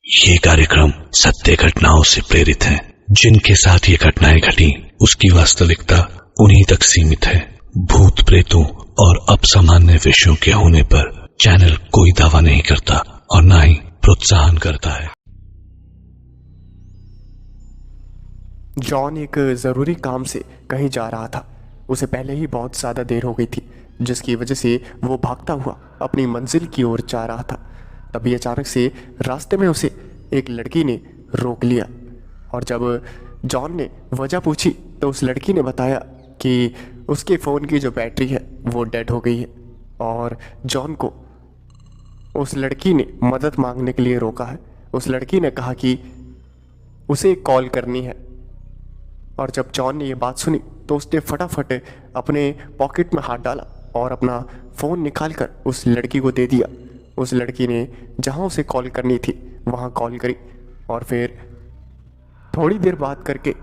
ये कार्यक्रम सत्य घटनाओं से प्रेरित है। जिनके साथ ये घटनाएं घटी उसकी वास्तविकता उन्हीं तक सीमित है। भूत प्रेतों और असामान्य विषयों के होने पर चैनल कोई दावा नहीं करता और न ही प्रोत्साहन करता है। जॉन एक ज़रूरी काम से कहीं जा रहा था। उसे पहले ही बहुत ज़्यादा देर हो गई थी, जिसकी वजह से वो भागता हुआ अपनी मंजिल की ओर जा रहा था। तभी अचानक से रास्ते में उसे एक लड़की ने रोक लिया और जब जॉन ने वजह पूछी तो उस लड़की ने बताया कि उसके फ़ोन की जो बैटरी है वो डेड हो गई है और जॉन को उस लड़की ने मदद मांगने के लिए रोका है। उस लड़की ने कहा कि उसे कॉल करनी है और जब जॉन ने ये बात सुनी तो उसने फटाफट अपने पॉकेट में हाथ डाला और अपना फ़ोन निकाल कर उस लड़की को दे दिया। उस लड़की ने जहाँ उसे कॉल करनी थी वहाँ कॉल करी और फिर थोड़ी देर बात करके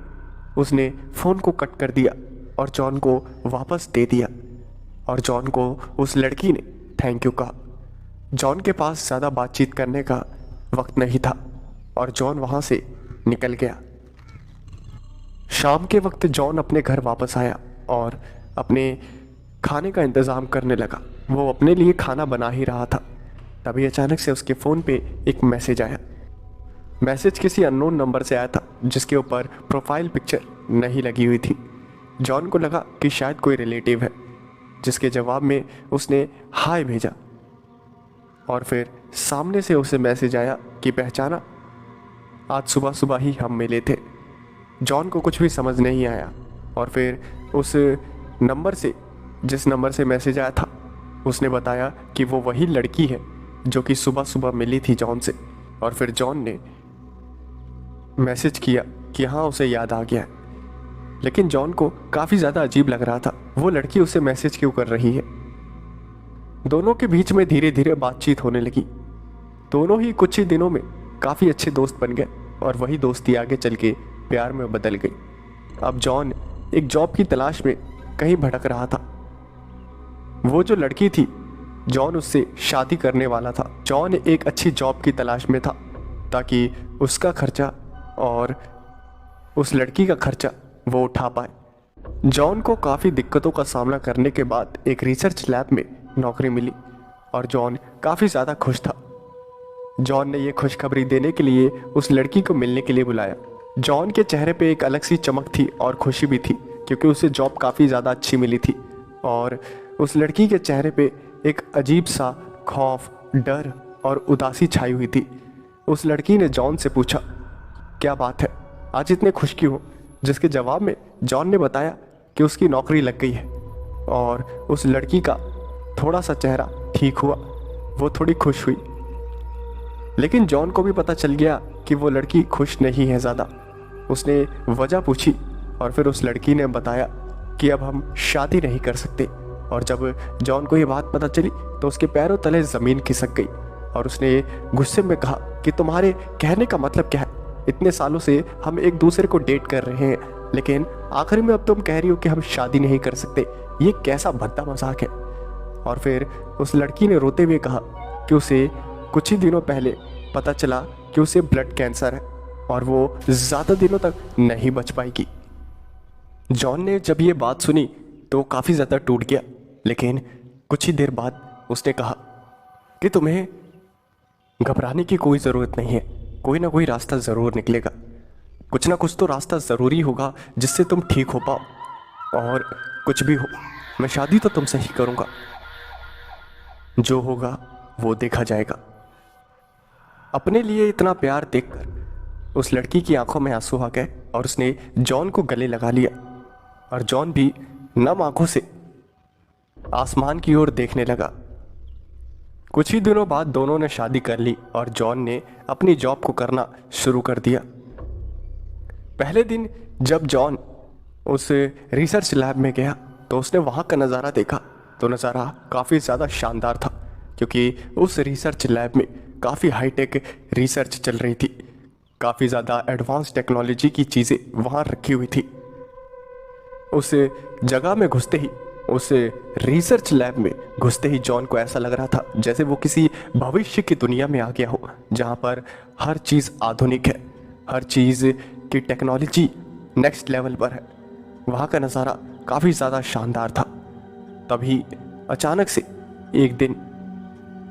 उसने फ़ोन को कट कर दिया और जॉन को वापस दे दिया और जॉन को उस लड़की ने थैंक यू कहा। जॉन के पास ज़्यादा बातचीत करने का वक्त नहीं था और जॉन वहाँ से निकल गया। शाम के वक्त जॉन अपने घर वापस आया और अपने खाने का इंतज़ाम करने लगा। वो अपने लिए खाना बना ही रहा था, तभी अचानक से उसके फ़ोन पे एक मैसेज आया। मैसेज किसी अननोन नंबर से आया था जिसके ऊपर प्रोफाइल पिक्चर नहीं लगी हुई थी। जॉन को लगा कि शायद कोई रिलेटिव है, जिसके जवाब में उसने हाय भेजा और फिर सामने से उसे मैसेज आया कि पहचाना, आज सुबह सुबह ही हम मिले थे। जॉन को कुछ भी समझ नहीं आया और फिर उस नंबर से, जिस नंबर से मैसेज आया था, उसने बताया कि वो वही लड़की है जो कि सुबह सुबह मिली थी जॉन से। और फिर जॉन ने मैसेज किया कि हाँ उसे याद आ गया है, लेकिन जॉन को काफ़ी ज़्यादा अजीब लग रहा था वो लड़की उसे मैसेज क्यों कर रही है। दोनों के बीच में धीरे धीरे बातचीत होने लगी। दोनों ही कुछ ही दिनों में काफ़ी अच्छे दोस्त बन गए और वही दोस्ती आगे चल के प्यार में बदल गई। अब जॉन एक जॉब की तलाश में कहीं भटक रहा था। वो जो लड़की थी, जॉन उससे शादी करने वाला था। जॉन एक अच्छी जॉब की तलाश में था ताकि उसका खर्चा और उस लड़की का खर्चा वो उठा पाए। जॉन को काफ़ी दिक्कतों का सामना करने के बाद एक रिसर्च लैब में नौकरी मिली और जॉन काफ़ी ज़्यादा खुश था। जॉन ने ये खुशखबरी देने के लिए उस लड़की को मिलने के लिए बुलाया। जॉन के चेहरे पे एक अलग सी चमक थी और खुशी भी थी क्योंकि उसे जॉब काफ़ी ज़्यादा अच्छी मिली थी और उस लड़की के चेहरे पे एक अजीब सा खौफ, डर और उदासी छाई हुई थी। उस लड़की ने जॉन से पूछा, क्या बात है, आज इतने खुश क्यों हो? जिसके जवाब में जॉन ने बताया कि उसकी नौकरी लग गई है और उस लड़की का थोड़ा सा चेहरा ठीक हुआ, वो थोड़ी खुश हुई। लेकिन जॉन को भी पता चल गया कि वो लड़की खुश नहीं है ज़्यादा। उसने वजह पूछी और फिर उस लड़की ने बताया कि अब हम शादी नहीं कर सकते। और जब जॉन को ये बात पता चली तो उसके पैरों तले ज़मीन खिसक गई और उसने गुस्से में कहा कि तुम्हारे कहने का मतलब क्या है? इतने सालों से हम एक दूसरे को डेट कर रहे हैं, लेकिन आखिर में अब तुम कह रही हो कि हम शादी नहीं कर सकते। ये कैसा भद्दा मजाक है? और फिर उस लड़की ने रोते हुए कहा कि उसे कुछ ही दिनों पहले पता चला कि उसे ब्लड कैंसर है और वो ज़्यादा दिनों तक नहीं बच पाएगी। जॉन ने जब ये बात सुनी तो काफ़ी ज़्यादा टूट गया, लेकिन कुछ ही देर बाद उसने कहा कि तुम्हें घबराने की कोई ज़रूरत नहीं है, कोई ना कोई रास्ता ज़रूर निकलेगा। कुछ ना कुछ तो रास्ता ज़रूरी होगा जिससे तुम ठीक हो पाओ। और कुछ भी हो, मैं शादी तो तुमसे ही करूँगा, जो होगा वो देखा जाएगा। अपने लिए इतना प्यार देखकर उस लड़की की आंखों में आंसू आ गए और उसने जॉन को गले लगा लिया और जॉन भी नम आंखों से आसमान की ओर देखने लगा। कुछ ही दिनों बाद दोनों ने शादी कर ली और जॉन ने अपनी जॉब को करना शुरू कर दिया। पहले दिन जब जॉन उस रिसर्च लैब में गया तो उसने वहाँ का नज़ारा देखा तो नज़ारा काफ़ी ज़्यादा शानदार था क्योंकि उस रिसर्च लैब में काफ़ी हाईटेक रिसर्च चल रही थी। काफ़ी ज़्यादा एडवांस टेक्नोलॉजी की चीज़ें वहाँ रखी हुई थी। उस जगह में घुसते ही उस रिसर्च लैब में घुसते ही जॉन को ऐसा लग रहा था जैसे वो किसी भविष्य की दुनिया में आ गया हो, जहाँ पर हर चीज़ आधुनिक है, हर चीज़ की टेक्नोलॉजी नेक्स्ट लेवल पर है। वहाँ का नज़ारा काफ़ी ज़्यादा शानदार था। तभी अचानक से एक दिन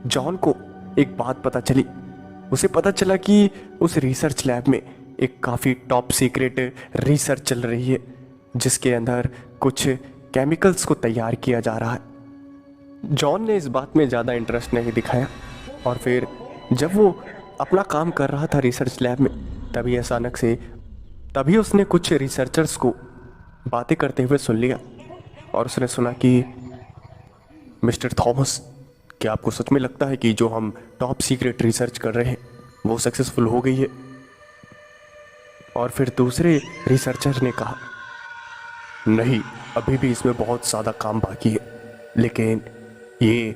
जॉन को एक बात पता चली। उसे पता चला कि उस रिसर्च लैब में एक काफ़ी टॉप सीक्रेट रिसर्च चल रही है, जिसके अंदर कुछ केमिकल्स को तैयार किया जा रहा है। जॉन ने इस बात में ज़्यादा इंटरेस्ट नहीं दिखाया और फिर जब वो अपना काम कर रहा था रिसर्च लैब में, तभी उसने कुछ रिसर्चर्स को बातें करते हुए सुन लिया और उसने सुना कि मिस्टर थॉमस, क्या आपको सच में लगता है कि जो हम टॉप सीक्रेट रिसर्च कर रहे हैं वो सक्सेसफुल हो गई है? और फिर दूसरे रिसर्चर ने कहा, नहीं, अभी भी इसमें बहुत ज़्यादा काम बाकी है, लेकिन ये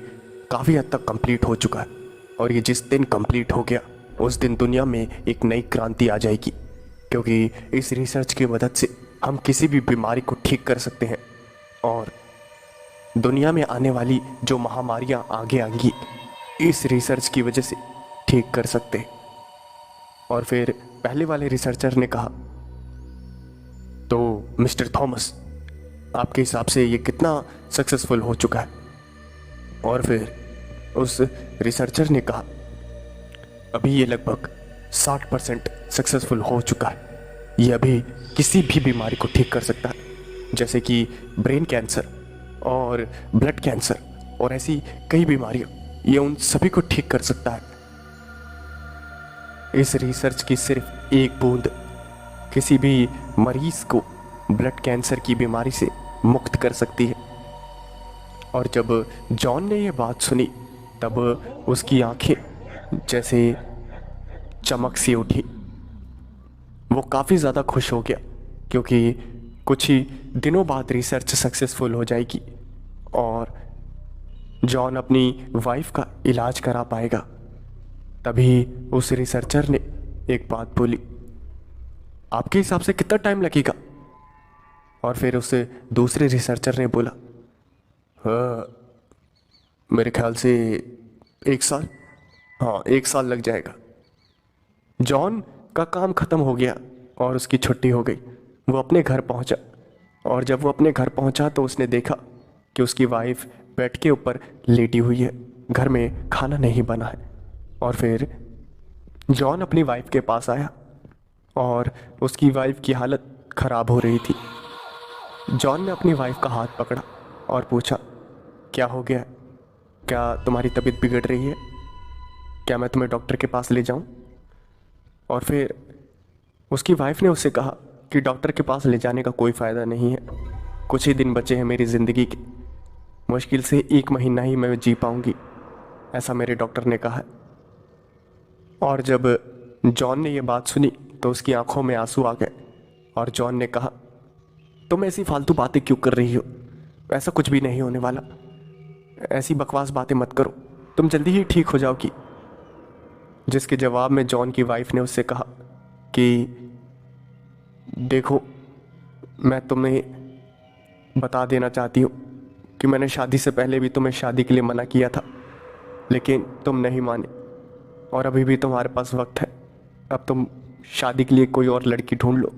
काफ़ी हद तक कंप्लीट हो चुका है और ये जिस दिन कंप्लीट हो गया उस दिन दुनिया में एक नई क्रांति आ जाएगी, क्योंकि इस रिसर्च की मदद से हम किसी भी बीमारी को ठीक कर सकते हैं और दुनिया में आने वाली जो महामारियां आगे आएंगी इस रिसर्च की वजह से ठीक कर सकते हैं। और फिर पहले वाले रिसर्चर ने कहा, तो मिस्टर थॉमस, आपके हिसाब से ये कितना सक्सेसफुल हो चुका है? और फिर उस रिसर्चर ने कहा, अभी ये लगभग 60% सक्सेसफुल हो चुका है। ये अभी किसी भी बीमारी को ठीक कर सकता है, जैसे कि ब्रेन कैंसर और ब्लड कैंसर और ऐसी कई बीमारियां, ये उन सभी को ठीक कर सकता है। इस रिसर्च की सिर्फ एक बूंद किसी भी मरीज को ब्लड कैंसर की बीमारी से मुक्त कर सकती है। और जब जॉन ने यह बात सुनी तब उसकी आंखें जैसे चमक सी उठी। वो काफ़ी ज़्यादा खुश हो गया क्योंकि कुछ ही दिनों बाद रिसर्च सक्सेसफुल हो जाएगी और जॉन अपनी वाइफ का इलाज करा पाएगा। तभी उस रिसर्चर ने एक बात बोली, आपके हिसाब से कितना टाइम लगेगा? और फिर उस दूसरे रिसर्चर ने बोला, हाँ, मेरे ख्याल से 1 साल, हाँ 1 साल लग जाएगा। जॉन का काम ख़त्म हो गया और उसकी छुट्टी हो गई। वो अपने घर पहुंचा और जब वो अपने घर पहुंचा तो उसने देखा कि उसकी वाइफ बेड के ऊपर लेटी हुई है, घर में खाना नहीं बना है। और फिर जॉन अपनी वाइफ के पास आया और उसकी वाइफ की हालत ख़राब हो रही थी। जॉन ने अपनी वाइफ का हाथ पकड़ा और पूछा, क्या हो गया? क्या तुम्हारी तबीयत बिगड़ रही है? क्या मैं तुम्हें डॉक्टर के पास ले जाऊं? और फिर उसकी वाइफ ने उससे कहा कि डॉक्टर के पास ले जाने का कोई फ़ायदा नहीं है, कुछ ही दिन बचे हैं मेरी ज़िंदगी के, मुश्किल से 1 महीना ही मैं जी पाऊंगी, ऐसा मेरे डॉक्टर ने कहा है। और जब जॉन ने ये बात सुनी तो उसकी आंखों में आंसू आ गए और जॉन ने कहा, तुम ऐसी फालतू बातें क्यों कर रही हो? ऐसा कुछ भी नहीं होने वाला, ऐसी बकवास बातें मत करो, तुम जल्दी ही ठीक हो जाओगी। जिसके जवाब में जॉन की वाइफ ने उससे कहा कि देखो, मैं तुम्हें बता देना चाहती हूँ कि मैंने शादी से पहले भी तुम्हें शादी के लिए मना किया था, लेकिन तुम नहीं माने और अभी भी तुम्हारे पास वक्त है। अब तुम शादी के लिए कोई और लड़की ढूंढ लो,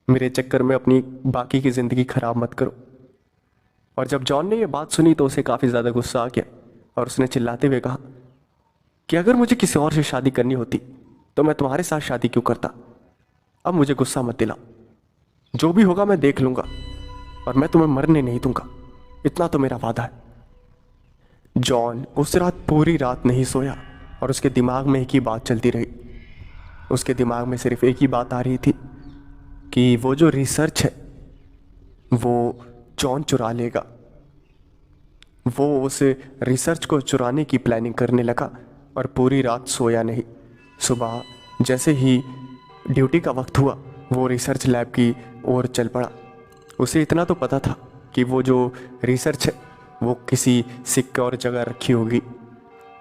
मेरे चक्कर में अपनी बाकी की ज़िंदगी ख़राब मत करो। और जब जॉन ने यह बात सुनी तो उसे काफ़ी ज़्यादा गुस्सा आ गया और उसने चिल्लाते हुए कहा कि अगर मुझे किसी और से शादी करनी होती तो मैं तुम्हारे साथ शादी क्यों करता? अब मुझे गुस्सा मत दिला, जो भी होगा मैं देख लूँगा और मैं तुम्हें मरने नहीं दूंगा, इतना तो मेरा वादा है। जॉन उस रात पूरी रात नहीं सोया और उसके दिमाग में एक ही बात चलती रही। उसके दिमाग में सिर्फ एक ही बात आ रही थी कि वो जो रिसर्च है वो जॉन चुरा लेगा। वो उस रिसर्च को चुराने की प्लानिंग करने लगा और पूरी रात सोया नहीं। सुबह जैसे ही ड्यूटी का वक्त हुआ वो रिसर्च लैब की ओर चल पड़ा। उसे इतना तो पता था कि वो जो रिसर्च है वो किसी सिक्योर जगह रखी होगी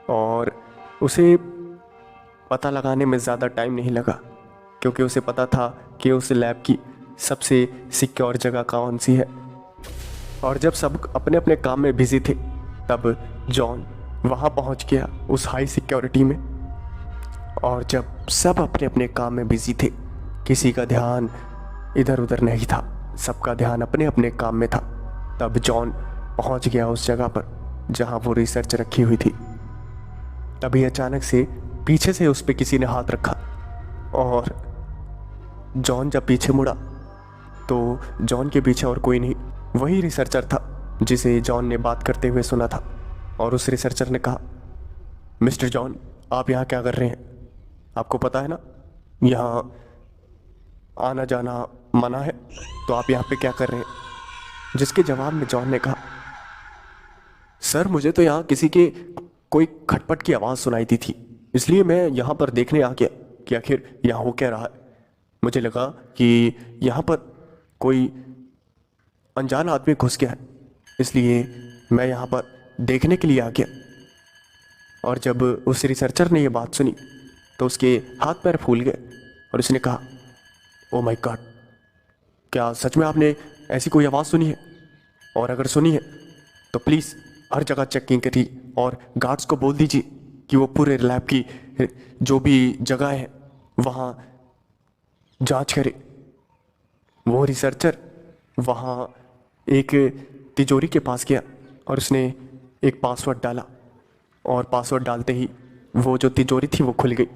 और उसे पता लगाने में ज़्यादा टाइम नहीं लगा, क्योंकि उसे पता था कि उस लैब की सबसे सिक्योर जगह कौन सी है। और जब सब अपने अपने काम में बिजी थे तब जॉन वहाँ पहुँच गया उस हाई सिक्योरिटी में। और जब सब अपने अपने काम में बिजी थे, किसी का ध्यान इधर उधर नहीं था, सबका ध्यान अपने अपने काम में था, तब जॉन पहुंच गया उस जगह पर जहां वो रिसर्च रखी हुई थी। तभी अचानक से पीछे से उस पर किसी ने हाथ रखा और जॉन जब पीछे मुड़ा तो जॉन के पीछे और कोई नहीं, वही रिसर्चर था जिसे जॉन ने बात करते हुए सुना था। और उस रिसर्चर ने कहा, मिस्टर जॉन, आप यहाँ क्या कर रहे हैं? आपको पता है ना यहाँ आना जाना मना है, तो आप यहाँ पे क्या कर रहे हैं? जिसके जवाब में जॉन ने कहा, सर मुझे तो यहाँ किसी के कोई खटपट की आवाज़ सुनाई दी थी, इसलिए मैं यहाँ पर देखने आ गया कि आखिर यहाँ हो क्या रहा है। मुझे लगा कि यहाँ पर कोई अनजान आदमी घुस गया है, इसलिए मैं यहाँ पर देखने के लिए आ गया। और जब उस रिसर्चर ने ये बात सुनी तो उसके हाथ पैर फूल गए और उसने कहा, ओ माय गॉड, क्या सच में आपने ऐसी कोई आवाज़ सुनी है? और अगर सुनी है तो प्लीज़ हर जगह चेकिंग करिए और गार्ड्स को बोल दीजिए कि वो पूरे लैब की जो भी जगह है वहाँ जांच करे। वो रिसर्चर वहाँ एक तिजोरी के पास गया और उसने एक पासवर्ड डाला और पासवर्ड डालते ही वो जो तिजोरी थी वो खुल गई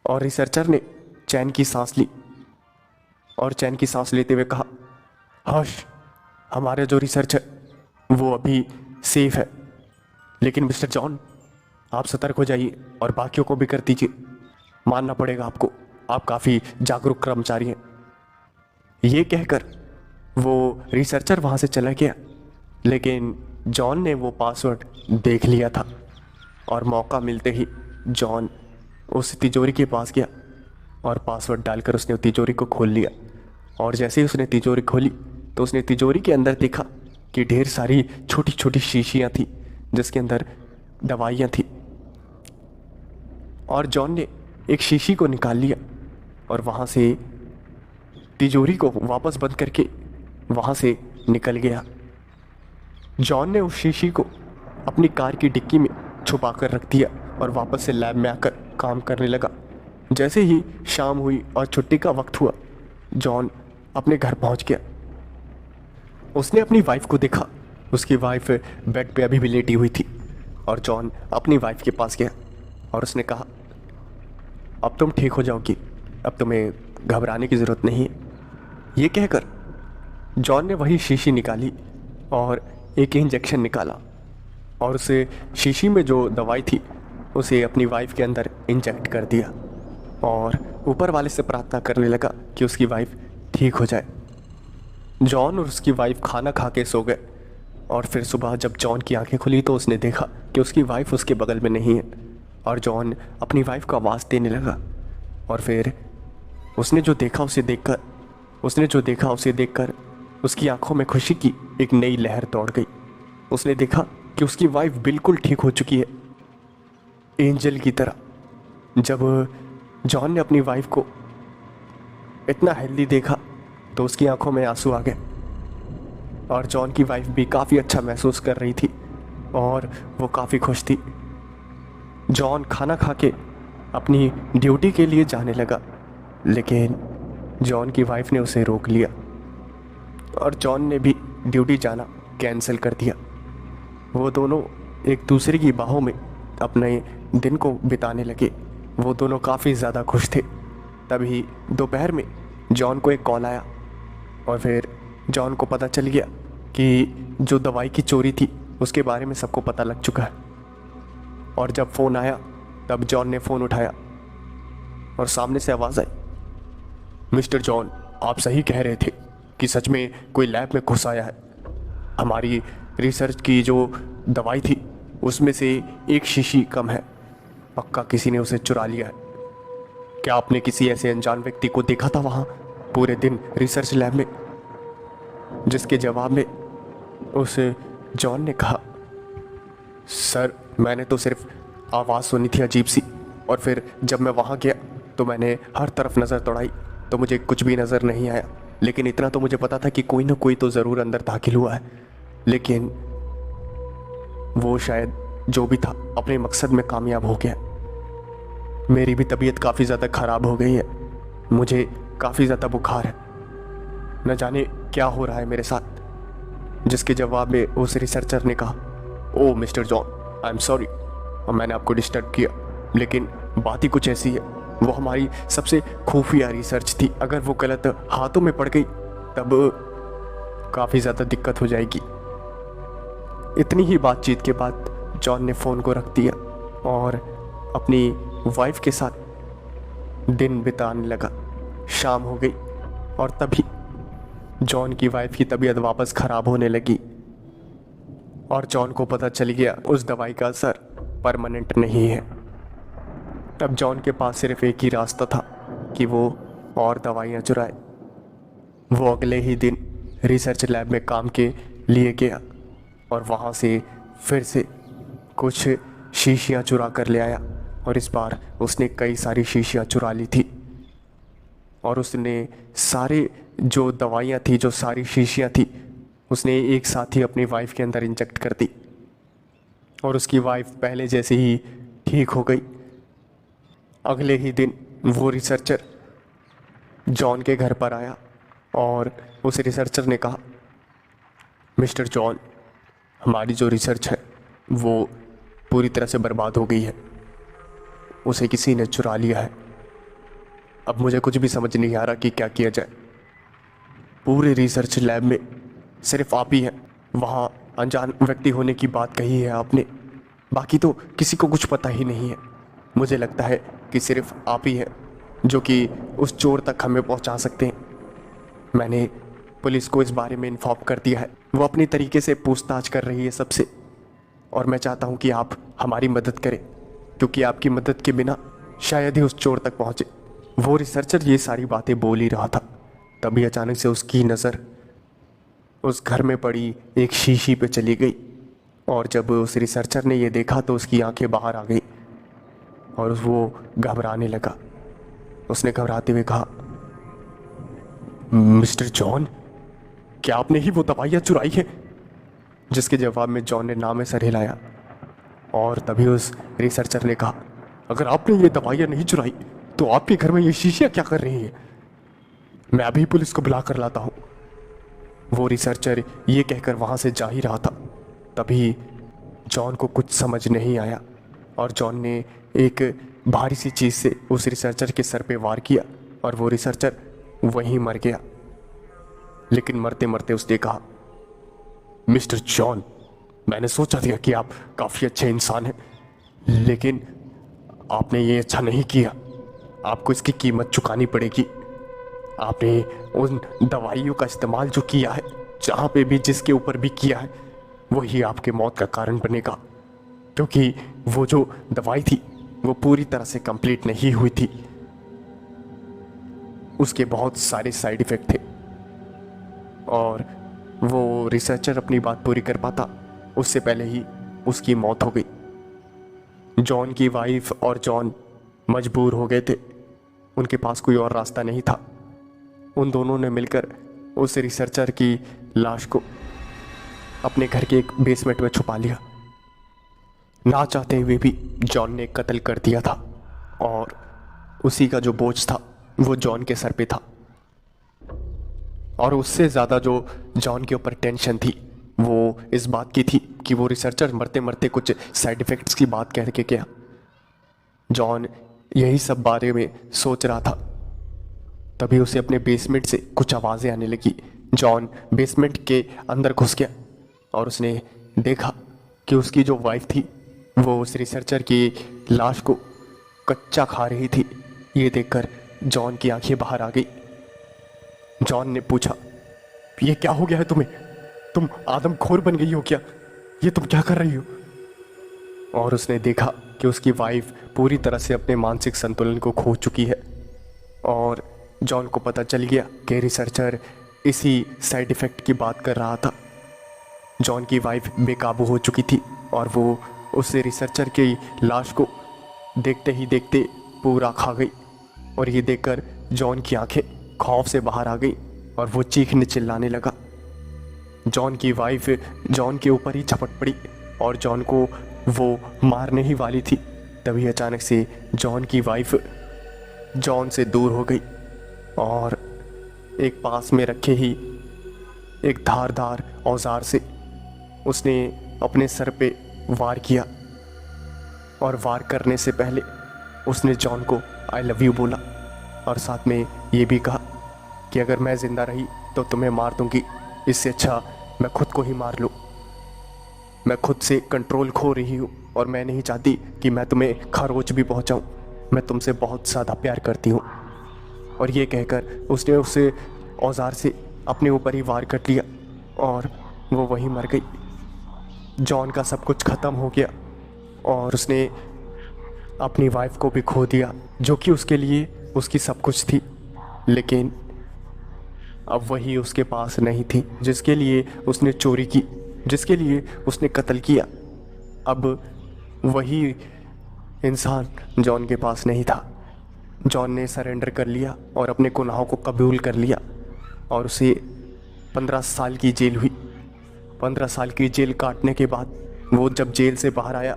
और रिसर्चर ने चैन की सांस ली और चैन की सांस लेते हुए कहा, हश, हमारा जो रिसर्च है वो अभी सेफ है, लेकिन मिस्टर जॉन आप सतर्क हो जाइए और बाकियों को भी कर दीजिए। मानना पड़ेगा आपको, आप काफ़ी जागरूक कर्मचारी हैं। ये कहकर वो रिसर्चर वहाँ से चला गया, लेकिन जॉन ने वो पासवर्ड देख लिया था और मौका मिलते ही जॉन उस तिजोरी के पास गया और पासवर्ड डालकर उसने तिजोरी को खोल लिया। और जैसे ही उसने तिजोरी खोली तो उसने तिजोरी के अंदर देखा कि ढेर सारी छोटी छोटी शीशियाँ थी जिसके अंदर दवाइयाँ थी। और जॉन ने एक शीशी को निकाल लिया और वहाँ से तिजोरी को वापस बंद करके वहाँ से निकल गया। जॉन ने उस शीशी को अपनी कार की डिक्की में छुपा कर रख दिया और वापस से लैब में आकर काम करने लगा। जैसे ही शाम हुई और छुट्टी का वक्त हुआ, जॉन अपने घर पहुंच गया। उसने अपनी वाइफ को देखा, उसकी वाइफ बेड पे अभी भी लेटी हुई थी और जॉन अपनी वाइफ के पास गया और उसने कहा, अब तुम ठीक हो जाओगी, अब तुम्हें घबराने की ज़रूरत नहीं है। ये कहकर जॉन ने वही शीशी निकाली और एक इंजेक्शन निकाला और उसे शीशी में जो दवाई थी उसे अपनी वाइफ के अंदर इंजेक्ट कर दिया और ऊपर वाले से प्रार्थना करने लगा कि उसकी वाइफ ठीक हो जाए। जॉन और उसकी वाइफ खाना खा के सो गए और फिर सुबह जब जॉन की आंखें खुली तो उसने देखा कि उसकी वाइफ उसके बगल में नहीं है और जॉन अपनी वाइफ को आवाज़ देने लगा। और फिर उसने जो देखा उसे देखकर उसकी आंखों में खुशी की एक नई लहर दौड़ गई। उसने देखा कि उसकी वाइफ बिल्कुल ठीक हो चुकी है, एंजल की तरह। जब जॉन ने अपनी वाइफ को इतना हेल्दी देखा तो उसकी आंखों में आंसू आ गए और जॉन की वाइफ भी काफ़ी अच्छा महसूस कर रही थी और वो काफ़ी खुश थी। जॉन खाना खा के अपनी ड्यूटी के लिए जाने लगा, लेकिन जॉन की वाइफ ने उसे रोक लिया और जॉन ने भी ड्यूटी जाना कैंसिल कर दिया। वो दोनों एक दूसरे की बाहों में अपने दिन को बिताने लगे। वो दोनों काफ़ी ज़्यादा खुश थे। तभी दोपहर में जॉन को एक कॉल आया और फिर जॉन को पता चल गया कि जो दवाई की चोरी थी उसके बारे में सबको पता लग चुका है। और जब फ़ोन आया तब जॉन ने फ़ोन उठाया और सामने से आवाज़ आई, मिस्टर जॉन, आप सही कह रहे थे कि सच में कोई लैब में घुस आया है। हमारी रिसर्च की जो दवाई थी उसमें से एक शीशी कम है, पक्का किसी ने उसे चुरा लिया है। क्या आपने किसी ऐसे अनजान व्यक्ति को देखा था वहाँ पूरे दिन रिसर्च लैब में? जिसके जवाब में उस जॉन ने कहा, सर मैंने तो सिर्फ आवाज़ सुनी थी अजीब सी, और फिर जब मैं वहाँ गया तो मैंने हर तरफ नज़र दौड़ाई तो मुझे कुछ भी नज़र नहीं आया, लेकिन इतना तो मुझे पता था कि कोई ना कोई तो ज़रूर अंदर दाखिल हुआ है। लेकिन वो शायद जो भी था अपने मकसद में कामयाब हो गया। मेरी भी तबीयत काफ़ी ज़्यादा ख़राब हो गई है, मुझे काफ़ी ज़्यादा बुखार है, न जाने क्या हो रहा है मेरे साथ। जिसके जवाब में उस रिसर्चर ने कहा, oh mister John, I am sorry मैंने आपको डिस्टर्ब किया, लेकिन बात ही कुछ ऐसी है। वो हमारी सबसे खुफिया रिसर्च थी, अगर वो गलत हाथों में पड़ गई तब काफ़ी ज़्यादा दिक्कत हो जाएगी। इतनी ही बातचीत के बाद जॉन ने फ़ोन को रख दिया और अपनी वाइफ के साथ दिन बिताने लगा। शाम हो गई और तभी जॉन की वाइफ की तबीयत वापस ख़राब होने लगी और जॉन को पता चल गया उस दवाई का असर परमानेंट नहीं है। अब जॉन के पास सिर्फ एक ही रास्ता था कि वो और दवाइयाँ चुराए। वो अगले ही दिन रिसर्च लैब में काम के लिए गया और वहाँ से फिर से कुछ शीशियाँ चुरा कर ले आया और इस बार उसने कई सारी शीशियाँ चुरा ली थी और उसने सारे जो दवाइयाँ थी, जो सारी शीशियाँ थी, उसने एक साथ ही अपनी वाइफ के अंदर इंजेक्ट कर दी और उसकी वाइफ पहले जैसे ही ठीक हो गई। अगले ही दिन वो रिसर्चर जॉन के घर पर आया और उस रिसर्चर ने कहा, मिस्टर जॉन, हमारी जो रिसर्च है वो पूरी तरह से बर्बाद हो गई है, उसे किसी ने चुरा लिया है। अब मुझे कुछ भी समझ नहीं आ रहा कि क्या किया जाए। पूरे रिसर्च लैब में सिर्फ आप ही हैं, वहाँ अनजान व्यक्ति होने की बात कही है आपने, बाकी तो किसी को कुछ पता ही नहीं है। मुझे लगता है कि सिर्फ आप ही हैं जो कि उस चोर तक हमें पहुँचा सकते हैं। मैंने पुलिस को इस बारे में इन्फॉर्म कर दिया है, वो अपनी तरीके से पूछताछ कर रही है सबसे, और मैं चाहता हूँ कि आप हमारी मदद करें, क्योंकि आपकी मदद के बिना शायद ही उस चोर तक पहुँचे। वो रिसर्चर ये सारी बातें बोल ही रहा था, तभी अचानक से उसकी नज़र उस घर में पड़ी एक शीशी पे चली गई और जब उस रिसर्चर ने ये देखा तो उसकी आंखें बाहर आ गई और वो घबराने लगा। उसने घबराते हुए कहा, मिस्टर जॉन, क्या आपने ही वो दवाइयाँ चुराई है? जिसके जवाब में जॉन ने नाम सर हिलाया और तभी उस रिसर्चर ने कहा, अगर आपने ये दवाइयाँ नहीं चुराई तो आपके घर में ये शीशियाँ क्या कर रही हैं? मैं अभी पुलिस को बुला कर लाता हूँ। वो रिसर्चर ये कहकर वहाँ से जा ही रहा था, तभी जॉन को कुछ समझ नहीं आया और जॉन ने एक भारी सी चीज़ से उस रिसर्चर के सर पे वार किया और वो रिसर्चर वहीं मर गया। लेकिन मरते मरते उसने कहा, मिस्टर जॉन, मैंने सोचा था कि आप काफ़ी अच्छे इंसान हैं, लेकिन आपने ये अच्छा नहीं किया। आपको इसकी कीमत चुकानी पड़ेगी। आपने उन दवाइयों का इस्तेमाल जो किया है, जहाँ पे भी जिसके ऊपर भी किया है, वही आपके मौत का कारण बनेगा, क्योंकि वो जो दवाई थी वो पूरी तरह से कंप्लीट नहीं हुई थी। उसके बहुत सारे साइड इफ़ेक्ट थे और वो रिसर्चर अपनी बात पूरी कर पाता उससे पहले ही उसकी मौत हो गई। जॉन की वाइफ और जॉन मजबूर हो गए थे, उनके पास कोई और रास्ता नहीं था। उन दोनों ने मिलकर उस रिसर्चर की लाश को अपने घर के एक बेसमेंट में छुपा लिया। ना चाहते हुए भी जॉन ने कत्ल कर दिया था और उसी का जो बोझ था वो जॉन के सर पे था। और उससे ज़्यादा जो जॉन के ऊपर टेंशन थी वो इस बात की थी कि वो रिसर्चर मरते मरते कुछ साइड इफ़ेक्ट्स की बात कह के गया। जॉन यही सब बारे में सोच रहा था, तभी उसे अपने बेसमेंट से कुछ आवाज़ें आने लगी। जॉन बेसमेंट के अंदर घुस गया और उसने देखा कि उसकी जो वाइफ थी वो उस रिसर्चर की लाश को कच्चा खा रही थी। ये देखकर जॉन की आंखें बाहर आ गई। जॉन ने पूछा, ये क्या हो गया है तुम्हें? तुम आदमखोर बन गई हो क्या? ये तुम क्या कर रही हो? और उसने देखा कि उसकी वाइफ पूरी तरह से अपने मानसिक संतुलन को खो चुकी है और जॉन को पता चल गया कि रिसर्चर इसी साइड इफ़ेक्ट की बात कर रहा था। जॉन की वाइफ बेकाबू हो चुकी थी और वो उस रिसर्चर की लाश को देखते ही देखते पूरा खा गई और ये देखकर जॉन की आंखें खौफ से बाहर आ गई और वो चीखने चिल्लाने लगा। जॉन की वाइफ जॉन के ऊपर ही झपट पड़ी और जॉन को वो मारने ही वाली थी। तभी अचानक से जॉन की वाइफ जॉन से दूर हो गई और एक पास में रखे ही एक धारदार औजार से उसने अपने सर पे वार किया। और वार करने से पहले उसने जॉन को आई लव यू बोला और साथ में ये भी कहा कि अगर मैं ज़िंदा रही तो तुम्हें मार दूंगी, इससे अच्छा मैं खुद को ही मार लूँ। मैं खुद से कंट्रोल खो रही हूँ और मैं नहीं चाहती कि मैं तुम्हें खरोच भी पहुँचाऊँ। मैं तुमसे बहुत ज़्यादा प्यार करती हूँ। और ये कहकर उसने उसे औजार से अपने ऊपर ही वार कर लिया और वो वहीं मर गई। जॉन का सब कुछ ख़त्म हो गया और उसने अपनी वाइफ को भी खो दिया, जो कि उसके लिए उसकी सब कुछ थी। लेकिन अब वही उसके पास नहीं थी जिसके लिए उसने चोरी की, जिसके लिए उसने कत्ल किया। अब वही इंसान जॉन के पास नहीं था। जॉन ने सरेंडर कर लिया और अपने गुनाहों को कबूल कर लिया और उसे 15 साल की जेल हुई। 15 साल की जेल काटने के बाद वो जब जेल से बाहर आया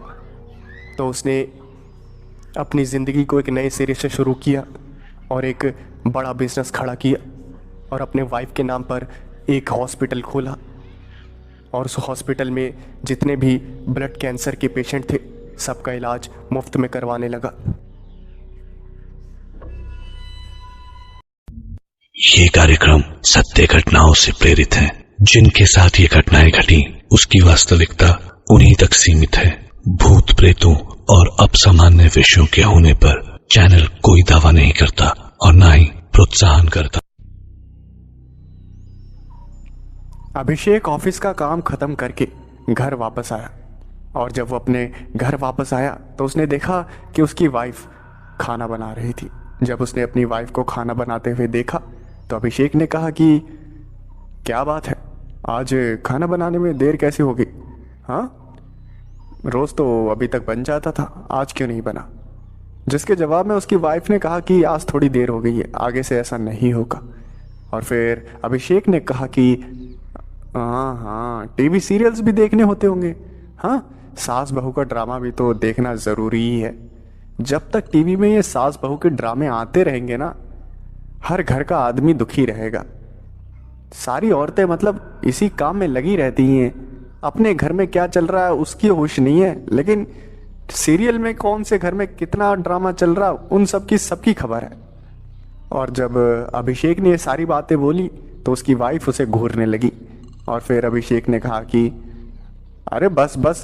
तो उसने अपनी ज़िंदगी को एक नए सिरे से शुरू किया और एक बड़ा बिजनेस खड़ा किया और अपने वाइफ के नाम पर एक हॉस्पिटल खोला। और उस हॉस्पिटल में जितने भी ब्लड कैंसर के पेशेंट थे सबका इलाज मुफ्त में करवाने लगा। ये कार्यक्रम सत्य घटनाओं से प्रेरित है। जिनके साथ ये घटनाएं घटी उसकी वास्तविकता उन्हीं तक सीमित है। भूत प्रेतों और अपसामान्य विषयों के होने पर चैनल कोई दावा नहीं करता और ना ही प्रोत्साहन करता। अभिषेक ऑफिस का काम खत्म करके घर वापस आया और जब वो अपने घर वापस आया तो उसने देखा कि उसकी वाइफ खाना बना रही थी। जब उसने अपनी वाइफ को खाना बनाते हुए देखा तो अभिषेक ने कहा कि क्या बात है, आज खाना बनाने में देर कैसे हो गई? हाँ, रोज़ तो अभी तक बन जाता था, आज क्यों नहीं बना? जिसके जवाब में उसकी वाइफ ने कहा कि आज थोड़ी देर हो गई है, आगे से ऐसा नहीं होगा। और फिर अभिषेक ने कहा कि हाँ, टीवी सीरियल्स भी देखने होते होंगे। हाँ, सास बहू का ड्रामा भी तो देखना ज़रूरी ही है। जब तक टीवी में ये सास बहू के ड्रामे आते रहेंगे ना, हर घर का आदमी दुखी रहेगा। सारी औरतें मतलब इसी काम में लगी रहती हैं, अपने घर में क्या चल रहा है उसकी होश नहीं है, लेकिन सीरियल में कौन से घर में कितना ड्रामा चल रहा है उन सब की सबकी खबर है। और जब अभिषेक ने ये सारी बातें बोली तो उसकी वाइफ उसे घूरने लगी और फिर अभिषेक ने कहा कि अरे बस बस,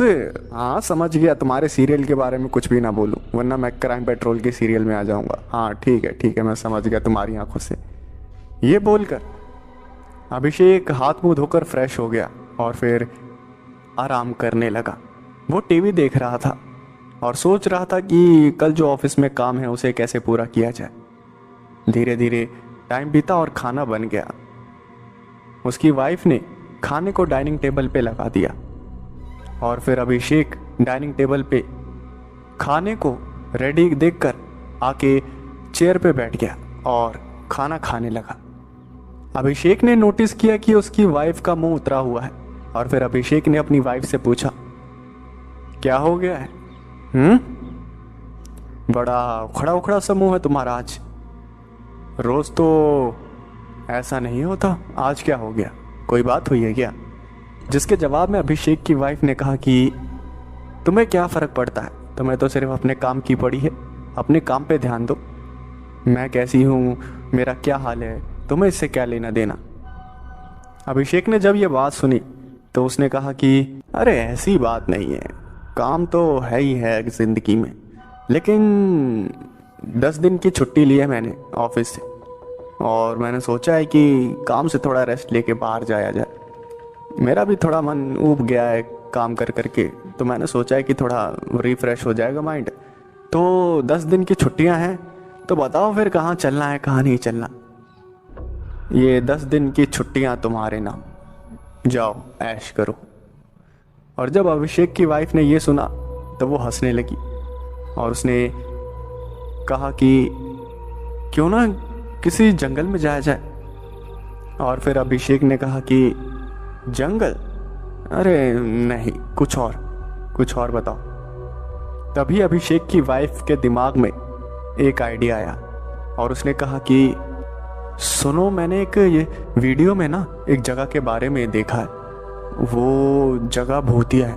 हाँ समझ गया, तुम्हारे सीरियल के बारे में कुछ भी ना बोलूं वरना मैं क्राइम पेट्रोल के सीरियल में आ जाऊंगा। हाँ ठीक है, मैं समझ गया तुम्हारी आंखों से। ये बोलकर अभिषेक हाथ मुंह धोकर फ्रेश हो गया और फिर आराम करने लगा। वो टीवी देख रहा था और सोच रहा था कि कल जो ऑफिस में काम है उसे कैसे पूरा किया जाए। धीरे धीरे टाइम बीता और खाना बन गया। उसकी वाइफ ने खाने को डाइनिंग टेबल पे लगा दिया और फिर अभिषेक डाइनिंग टेबल पे खाने को रेडी देखकर आके चेयर पे बैठ गया और खाना खाने लगा। अभिषेक ने नोटिस किया कि उसकी वाइफ का मुंह उतरा हुआ है और फिर अभिषेक ने अपनी वाइफ से पूछा, क्या हो गया है? बड़ा उखड़ा उखड़ा सा मुंह है तुम्हारा आज, रोज तो ऐसा नहीं होता, आज क्या हो गया, कोई बात हुई है क्या? जिसके जवाब में अभिषेक की वाइफ ने कहा कि तुम्हें क्या फ़र्क पड़ता है, तुम्हें तो सिर्फ अपने काम की पड़ी है, अपने काम पे ध्यान दो। मैं कैसी हूँ, मेरा क्या हाल है, तुम्हें इससे क्या लेना देना। अभिषेक ने जब ये बात सुनी तो उसने कहा कि अरे ऐसी बात नहीं है, काम तो है ही है ज़िंदगी में, लेकिन 10 दिन की छुट्टी ली है मैंने ऑफिस से और मैंने सोचा है कि काम से थोड़ा रेस्ट लेके बाहर जाया जाए। मेरा भी थोड़ा मन ऊब गया है काम कर करके, तो मैंने सोचा है कि थोड़ा रिफ्रेश हो जाएगा माइंड। तो 10 दिन की छुट्टियां हैं, तो बताओ फिर कहाँ चलना है कहाँ नहीं चलना। ये 10 दिन की छुट्टियां तुम्हारे नाम, जाओ ऐश करो। और जब अभिषेक की वाइफ ने ये सुना तो वो हंसने लगी और उसने कहा कि क्यों ना किसी जंगल में जाया जाए, और फिर अभिषेक ने कहा कि जंगल, अरे नहीं, कुछ और बताओ। तभी अभिषेक की वाइफ के दिमाग में एक आइडिया आया और उसने कहा कि सुनो, मैंने एक ये वीडियो में ना एक जगह के बारे में देखा है, वो जगह भूतिया है।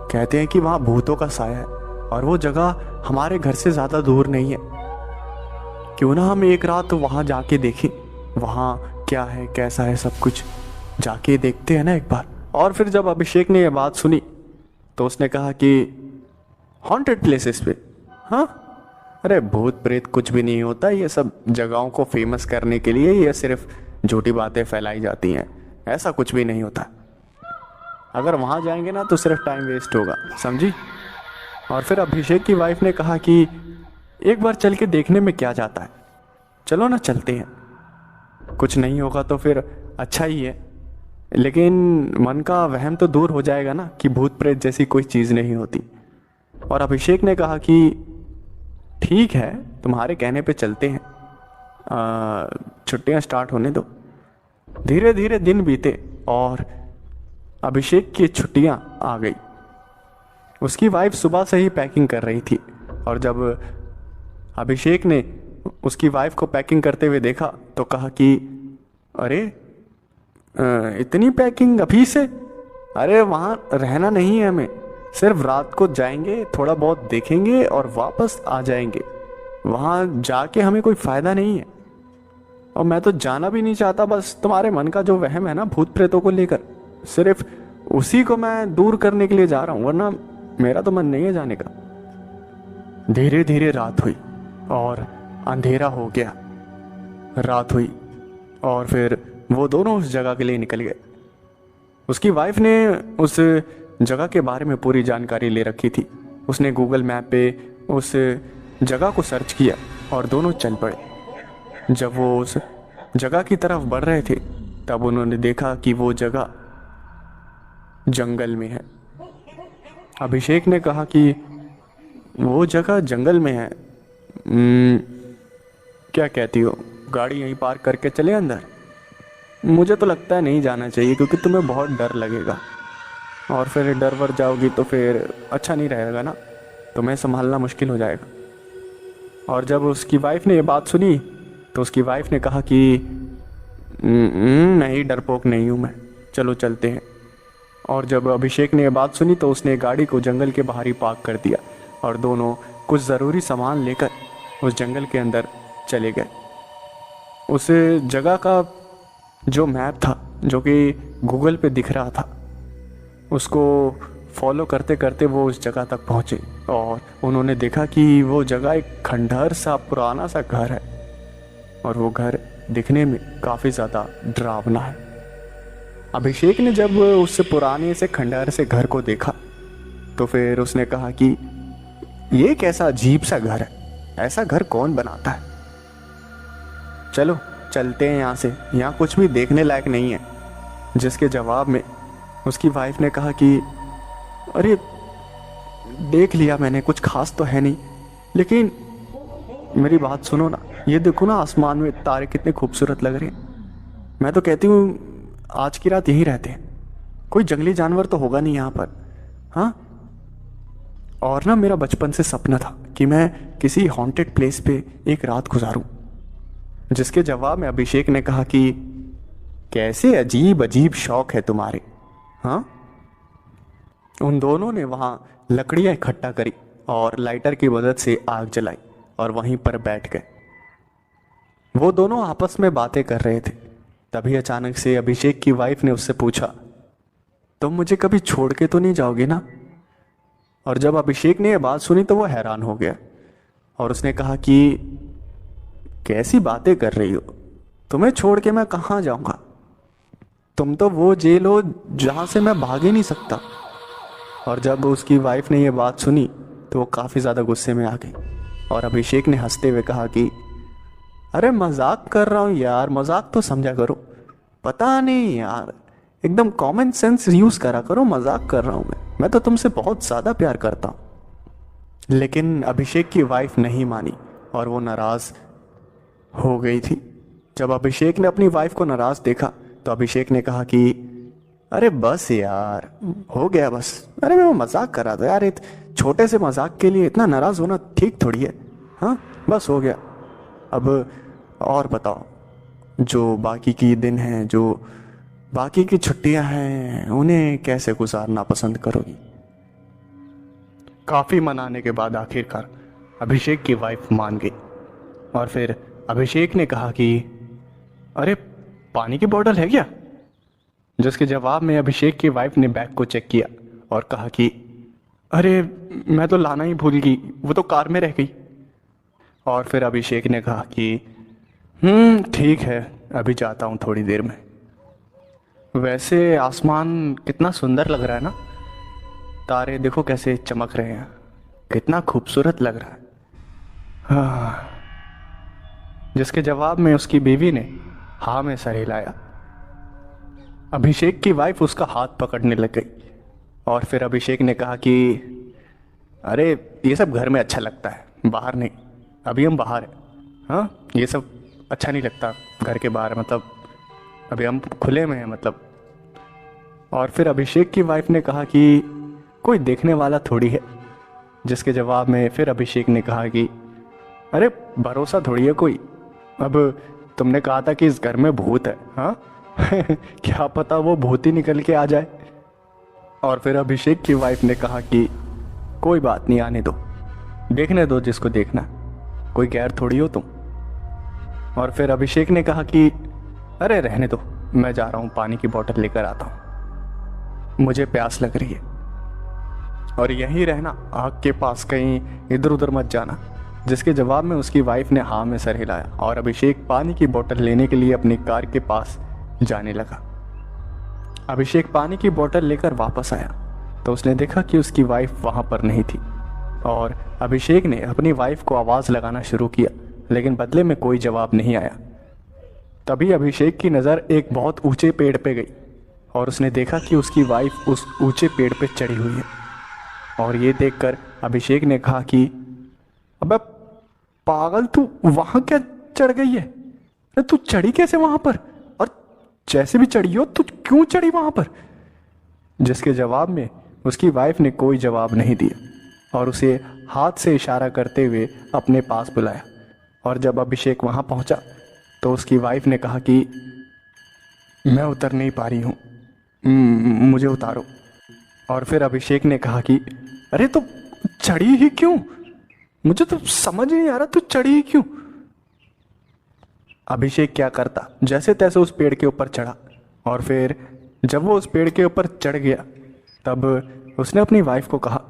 कहते हैं कि वहाँ भूतों का साया है और वो जगह हमारे घर से ज़्यादा दूर नहीं है। क्यों ना हम एक रात वहाँ जाके देखें, वहाँ क्या है कैसा है सब कुछ जाके देखते हैं ना एक बार। और फिर जब अभिषेक ने ये बात सुनी तो उसने कहा कि हॉन्टेड प्लेसेस पे, हाँ, अरे भूत प्रेत कुछ भी नहीं होता, ये सब जगहों को फेमस करने के लिए ये सिर्फ झूठी बातें फैलाई जाती हैं, ऐसा कुछ भी नहीं होता। अगर वहाँ जाएंगे ना तो सिर्फ टाइम वेस्ट होगा, समझी। और फिर अभिषेक की वाइफ ने कहा कि एक बार चल के देखने में क्या जाता है, चलो ना चलते हैं, कुछ नहीं होगा तो फिर अच्छा ही है, लेकिन मन का वहम तो दूर हो जाएगा ना कि भूत प्रेत जैसी कोई चीज़ नहीं होती। और अभिषेक ने कहा कि ठीक है, तुम्हारे कहने पे चलते हैं, छुट्टियां स्टार्ट होने दो। धीरे धीरे दिन बीते और अभिषेक की छुट्टियां आ गई। उसकी वाइफ सुबह से ही पैकिंग कर रही थी और जब अभिषेक ने उसकी वाइफ को पैकिंग करते हुए देखा तो कहा कि अरे इतनी पैकिंग अभी से? अरे वहाँ रहना नहीं है हमें, सिर्फ रात को जाएंगे, थोड़ा बहुत देखेंगे और वापस आ जाएंगे। वहाँ जाके हमें कोई फ़ायदा नहीं है और मैं तो जाना भी नहीं चाहता। बस तुम्हारे मन का जो वहम है ना भूत प्रेतों को लेकर, सिर्फ उसी को मैं दूर करने के लिए जा रहा हूँ, वरना मेरा तो मन नहीं है जाने का। धीरे धीरे रात हुई और अंधेरा हो गया। रात हुई और फिर वो दोनों उस जगह के लिए निकल गए। उसकी वाइफ ने उस जगह के बारे में पूरी जानकारी ले रखी थी। उसने गूगल मैप पे उस जगह को सर्च किया और दोनों चल पड़े। जब वो उस जगह की तरफ बढ़ रहे थे तब उन्होंने देखा कि वो जगह जंगल में है। अभिषेक ने कहा कि वो जगह जंगल में है, क्या कहती हो, गाड़ी यहीं पार्क करके चले अंदर? मुझे तो लगता है नहीं जाना चाहिए क्योंकि तुम्हें बहुत डर लगेगा और फिर डर वर जाओगी तो फिर अच्छा नहीं रहेगा ना, तुम्हें संभालना मुश्किल हो जाएगा। और जब उसकी वाइफ ने ये बात सुनी तो उसकी वाइफ ने कहा कि नहीं, डरपोक नहीं हूँ मैं, चलो चलते हैं। और जब अभिषेक ने ये बात सुनी तो उसने गाड़ी को जंगल के बाहर ही पार्क कर दिया और दोनों कुछ ज़रूरी सामान लेकर उस जंगल के अंदर चले गए। उस जगह का जो मैप था, जो कि गूगल पे दिख रहा था, उसको फॉलो करते करते वो उस जगह तक पहुँचे और उन्होंने देखा कि वो जगह एक खंडहर सा पुराना सा घर है और वो घर दिखने में काफ़ी ज़्यादा डरावना है। अभिषेक ने जब उससे पुराने से खंडहर से घर को देखा तो फिर उसने कहा कि ये कैसा अजीब सा घर है, ऐसा घर कौन बनाता है, चलो चलते हैं यहाँ से, यहाँ कुछ भी देखने लायक नहीं है। जिसके जवाब में उसकी वाइफ ने कहा कि अरे देख लिया मैंने, कुछ खास तो है नहीं, लेकिन मेरी बात सुनो ना, ये देखो ना आसमान में तारे कितने खूबसूरत लग रहे हैं। मैं तो कहती हूँ आज की रात यहीं रहते हैं, कोई जंगली जानवर तो होगा नहीं यहाँ पर, हाँ। और ना मेरा बचपन से सपना था कि मैं किसी हॉन्टेड प्लेस पे एक रात गुजारूं। जिसके जवाब में अभिषेक ने कहा कि कैसे अजीब अजीब शौक है तुम्हारे, हाँ। उन दोनों ने वहाँ लकड़ियाँ इकट्ठा करी और लाइटर की मदद से आग जलाई और वहीं पर बैठ गए। वो दोनों आपस में बातें कर रहे थे। तभी अचानक से अभिषेक की वाइफ ने उससे पूछा, तुम मुझे कभी छोड़ के तो नहीं जाओगे ना? और जब अभिषेक ने यह बात सुनी तो वो हैरान हो गया और उसने कहा कि कैसी बातें कर रही हो, तुम्हें छोड़ के मैं कहाँ जाऊँगा, तुम तो वो जेल हो जहाँ से मैं भाग ही नहीं सकता। और जब उसकी वाइफ ने यह बात सुनी तो वो काफ़ी ज़्यादा गुस्से में आ गई और अभिषेक ने हंसते हुए कहा कि अरे मजाक कर रहा हूँ यार, मजाक तो समझा करो, पता नहीं यार, एकदम कॉमन सेंस यूज़ करा करो, मजाक कर रहा हूँ मैं तो तुमसे बहुत ज़्यादा प्यार करता हूँ। लेकिन अभिषेक की वाइफ नहीं मानी और वो नाराज़ हो गई थी। जब अभिषेक ने अपनी वाइफ को नाराज देखा तो अभिषेक ने कहा कि अरे बस यार, हो गया बस। अरे मैं मजाक कर रहा था यार, छोटे से मजाक के लिए इतना नाराज होना ठीक थोड़ी है। हाँ बस हो गया। अब और बताओ, जो बाकी की दिन हैं, जो बाकी की छुट्टियां हैं, उन्हें कैसे गुजारना पसंद करोगी? काफ़ी मनाने के बाद आखिरकार अभिषेक की वाइफ मान गई और फिर अभिषेक ने कहा कि अरे पानी की बोतल है क्या? जिसके जवाब में अभिषेक की वाइफ ने बैग को चेक किया और कहा कि अरे मैं तो लाना ही भूल गई, वो तो कार में रह गई। और फिर अभिषेक ने कहा कि ठीक है, अभी जाता हूँ थोड़ी देर में। वैसे आसमान कितना सुंदर लग रहा है ना, तारे देखो कैसे चमक रहे हैं, कितना खूबसूरत लग रहा है। हाँ। जिसके जवाब में उसकी बीवी ने हाँ में सर हिलाया। अभिषेक की वाइफ उसका हाथ पकड़ने लग गई और फिर अभिषेक ने कहा कि अरे ये सब घर में अच्छा लगता है, बाहर नहीं, अभी हम बाहर हैं। हाँ ये सब अच्छा नहीं लगता घर के बाहर, मतलब अभी हम खुले में हैं मतलब। और फिर अभिषेक की वाइफ ने कहा कि कोई देखने वाला थोड़ी है। जिसके जवाब में फिर अभिषेक ने कहा कि अरे भरोसा थोड़ी है कोई, अब तुमने कहा था कि इस घर में भूत है। हाँ क्या पता वो भूत ही निकल के आ जाए। और फिर अभिषेक की वाइफ ने कहा कि कोई बात नहीं, आने दो, देखने दो जिसको देखना, कोई गैर थोड़ी हो तुम। और फिर अभिषेक ने कहा कि अरे रहने दो, मैं जा रहा हूँ, पानी की बोतल लेकर आता हूँ, मुझे प्यास लग रही है। और यहीं रहना, आग के पास, कहीं इधर उधर मत जाना। जिसके जवाब में उसकी वाइफ ने हाँ में सर हिलाया और अभिषेक पानी की बोतल लेने के लिए अपनी कार के पास जाने लगा। अभिषेक पानी की बोतल लेकर वापस आया तो उसने देखा कि उसकी वाइफ वहां पर नहीं थी और अभिषेक ने अपनी वाइफ को आवाज़ लगाना शुरू किया, लेकिन बदले में कोई जवाब नहीं आया। तभी अभिषेक की नज़र एक बहुत ऊंचे पेड़ पे गई और उसने देखा कि उसकी वाइफ उस ऊंचे पेड़ पे चढ़ी हुई है। और ये देखकर अभिषेक ने कहा कि अबे पागल, तू वहां क्या चढ़ गई है? अरे तू चढ़ी कैसे वहां पर? और जैसे भी चढ़ी हो तू क्यों चढ़ी वहां पर? जिसके जवाब में उसकी वाइफ ने कोई जवाब नहीं दिया और उसे हाथ से इशारा करते हुए अपने पास बुलाया। और जब अभिषेक वहां पहुंचा तो उसकी वाइफ ने कहा कि मैं उतर नहीं पा रही हूँ, मुझे उतारो। और फिर अभिषेक ने कहा कि अरे तो चढ़ी ही क्यों? मुझे तो समझ नहीं आ रहा, तू चढ़ी ही क्यों? अभिषेक क्या करता, जैसे तैसे उस पेड़ के ऊपर चढ़ा और फिर जब वो उस पेड़ के ऊपर चढ़ गया तब उसने अपनी वाइफ को कहा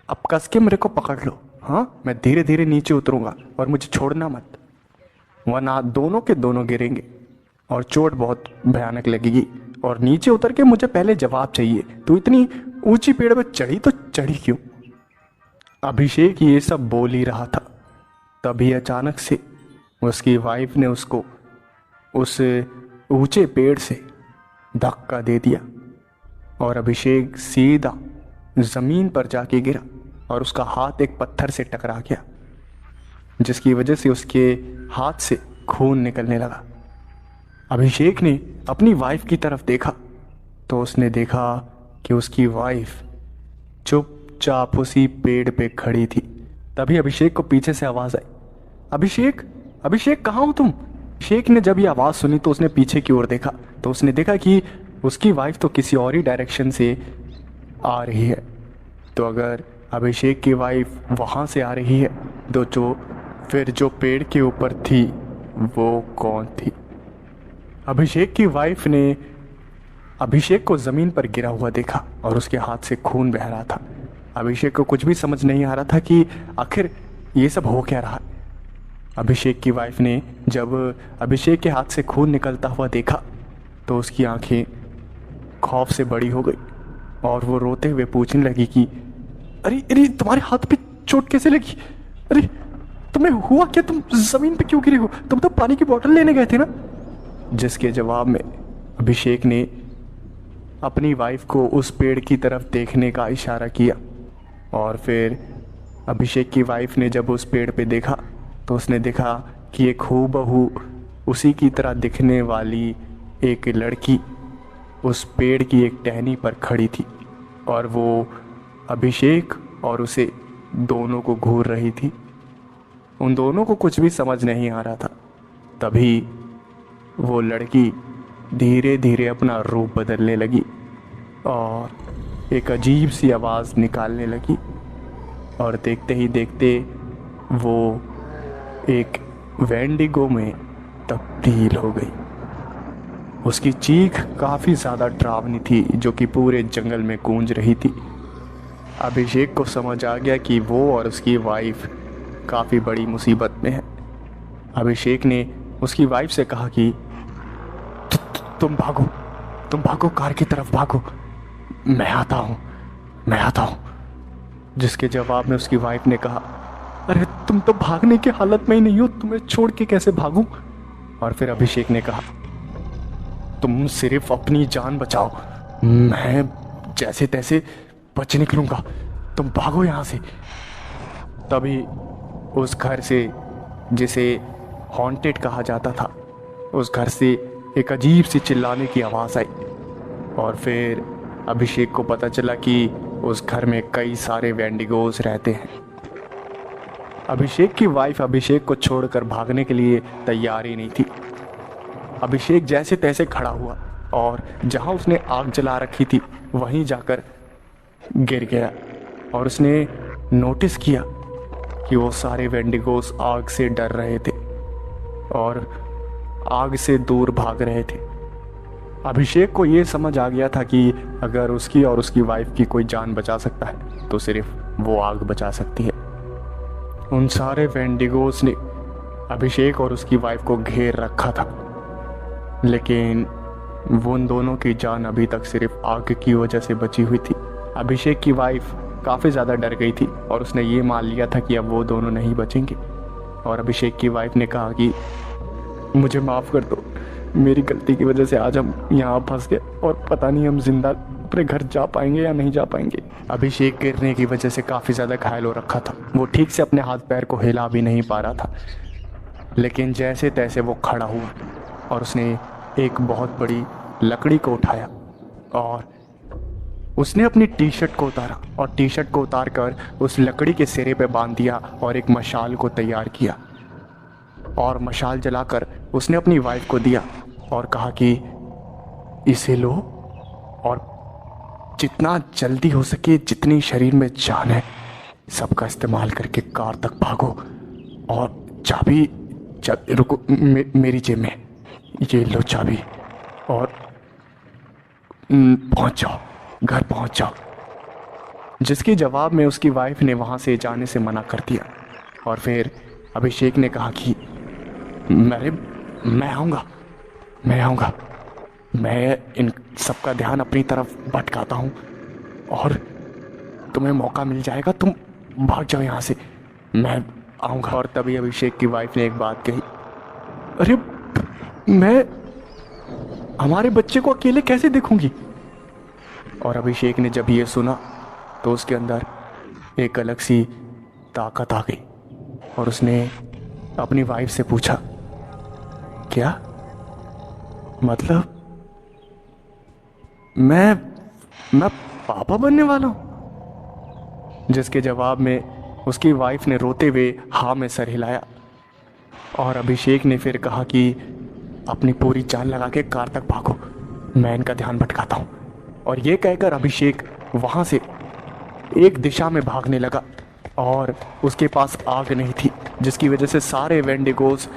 अब कस के मेरे को पकड़ लो, हाँ मैं धीरे धीरे नीचे उतरूंगा और मुझे छोड़ना मत, वरना दोनों के दोनों गिरेंगे और चोट बहुत भयानक लगेगी। और नीचे उतर के मुझे पहले जवाब चाहिए, तू इतनी ऊंची पेड़ पर चढ़ी तो चढ़ी क्यों? अभिषेक ये सब बोल ही रहा था, तभी अचानक से उसकी वाइफ ने उसको उस ऊंचे पेड़ से धक्का दे दिया और अभिषेक सीधा जमीन पर जाके गिरा और उसका हाथ एक पत्थर से टकरा गया, जिसकी वजह से उसके हाथ से खून निकलने लगा। अभिषेक ने अपनी वाइफ की तरफ देखा तो उसने देखा कि उसकी वाइफ चुपचाप उसी पेड़ पे खड़ी थी। तभी अभिषेक को पीछे से आवाज आई, अभिषेक, अभिषेक कहाँ हो तुम? अभिषेक ने जब ये आवाज सुनी तो उसने पीछे की ओर देखा तो उसने देखा कि उसकी वाइफ तो किसी और ही डायरेक्शन से आ रही है। तो अगर अभिषेक की वाइफ वहां से आ रही है तो जो पेड़ के ऊपर थी वो कौन थी? अभिषेक की वाइफ ने अभिषेक को जमीन पर गिरा हुआ देखा और उसके हाथ से खून बह रहा था। अभिषेक को कुछ भी समझ नहीं आ रहा था कि आखिर ये सब हो क्या रहा है। अभिषेक की वाइफ ने जब अभिषेक के हाथ से खून निकलता हुआ देखा तो उसकी आंखें खौफ से बड़ी हो गई और वो रोते हुए पूछने लगी कि अरे अरे तुम्हारे हाथ पे चोट कैसे लगी? अरे तुम्हें हुआ क्या? तुम जमीन पे क्यों गिरे हो? तुम तो पानी की बोतल लेने गए थे ना? जिसके जवाब में अभिषेक ने अपनी वाइफ को उस पेड़ की तरफ देखने का इशारा किया और फिर अभिषेक की वाइफ ने जब उस पेड़ पे देखा तो उसने देखा कि एक हूबहू उसी की तरह दिखने वाली एक लड़की उस पेड़ की एक टहनी पर खड़ी थी और वो अभिषेक और उसे दोनों को घूर रही थी। उन दोनों को कुछ भी समझ नहीं आ रहा था। तभी वो लड़की धीरे धीरे अपना रूप बदलने लगी और एक अजीब सी आवाज़ निकालने लगी और देखते ही देखते वो एक वेंडिगो में तब्दील हो गई। उसकी चीख काफ़ी ज़्यादा डरावनी थी जो कि पूरे जंगल में गूंज रही थी। अभिषेक को समझ आ गया कि वो और उसकी वाइफ काफ़ी बड़ी मुसीबत में है। अभिषेक ने उसकी वाइफ से कहा कि तुम भागो, कार की तरफ भागो, मैं आता हूँ। जिसके जवाब में उसकी वाइफ ने कहा, अरे तुम तो भागने की हालत में ही नहीं हो, तुम्हें छोड़ के कैसे भागूं? और फिर अभिषेक ने कहा, तुम सिर्फ अपनी जान बचाओ, मैं जैसे तैसे बच निकलूंगा, तुम भागो यहाँ से। तभी उस घर से, जिसे हॉन्टेड कहा जाता था, उस घर से एक अजीब सी चिल्लाने की आवाज़ आई और फिर अभिषेक को पता चला कि उस घर में कई सारे वेंडिगोस रहते हैं। अभिषेक की वाइफ अभिषेक को छोड़कर भागने के लिए तैयार ही नहीं थी। अभिषेक जैसे तैसे खड़ा हुआ और जहां उसने आग जला रखी थी वहीं जाकर गिर गया और उसने नोटिस किया कि वो सारे वेंडिगोस आग से डर रहे थे और आग से दूर भाग रहे थे। अभिषेक को ये समझ आ गया था कि अगर उसकी और उसकी वाइफ की कोई जान बचा सकता है तो सिर्फ वो आग बचा सकती है। उन सारे वेंडिगोस ने अभिषेक और उसकी वाइफ को घेर रखा था, लेकिन वो उन दोनों की जान अभी तक सिर्फ आग की वजह से बची हुई थी। अभिषेक की वाइफ काफ़ी ज़्यादा डर गई थी और उसने ये मान लिया था कि अब वो दोनों नहीं बचेंगे। और अभिषेक की वाइफ ने कहा कि मुझे माफ़ कर दो, मेरी गलती की वजह से आज हम यहाँ फंस गए और पता नहीं हम जिंदा अपने घर जा पाएंगे या नहीं जा पाएंगे। अभिषेक गिरने की वजह से काफ़ी ज़्यादा घायल हो रखा था, वो ठीक से अपने हाथ पैर को हिला भी नहीं पा रहा था, लेकिन जैसे तैसे वो खड़ा हुआ और उसने एक बहुत बड़ी लकड़ी को उठाया और उसने अपनी टी शर्ट को उतारा और टी शर्ट को उतार कर उस लकड़ी के सिरे पे बांध दिया और एक मशाल को तैयार किया और मशाल जलाकर उसने अपनी वाइफ को दिया और कहा कि इसे लो और जितना जल्दी हो सके, जितनी शरीर में जान है, सबका इस्तेमाल करके कार तक भागो और चाबी रुको मेरी जेब में, ये लो चाबी और पहुंच जाओ, घर पहुंच जाओ। जिसके जवाब में उसकी वाइफ ने वहां से जाने से मना कर दिया और फिर अभिषेक ने कहा कि मैं आऊँगा, मैं इन सबका ध्यान अपनी तरफ भटकाता हूँ और तुम्हें मौका मिल जाएगा, तुम भाग जाओ यहाँ से, मैं आऊँगा। और तभी अभिषेक की वाइफ ने एक बात कही, अरे मैं हमारे बच्चे को अकेले कैसे देखूंगी? और अभिषेक ने जब ये सुना तो उसके अंदर एक अलग सी ताकत आ गई और उसने अपनी वाइफ से पूछा, क्या मतलब मैं पापा बनने वाला हूं? जिसके जवाब में उसकी वाइफ ने रोते हुए हाँ में सर हिलाया और अभिषेक ने फिर कहा कि अपनी पूरी जान लगा के कार तक भागो, मैं इनका ध्यान भटकाता हूं। और ये कहकर अभिषेक वहां से एक दिशा में भागने लगा और उसके पास आग नहीं थी, जिसकी वजह से सारे वेंडिगोस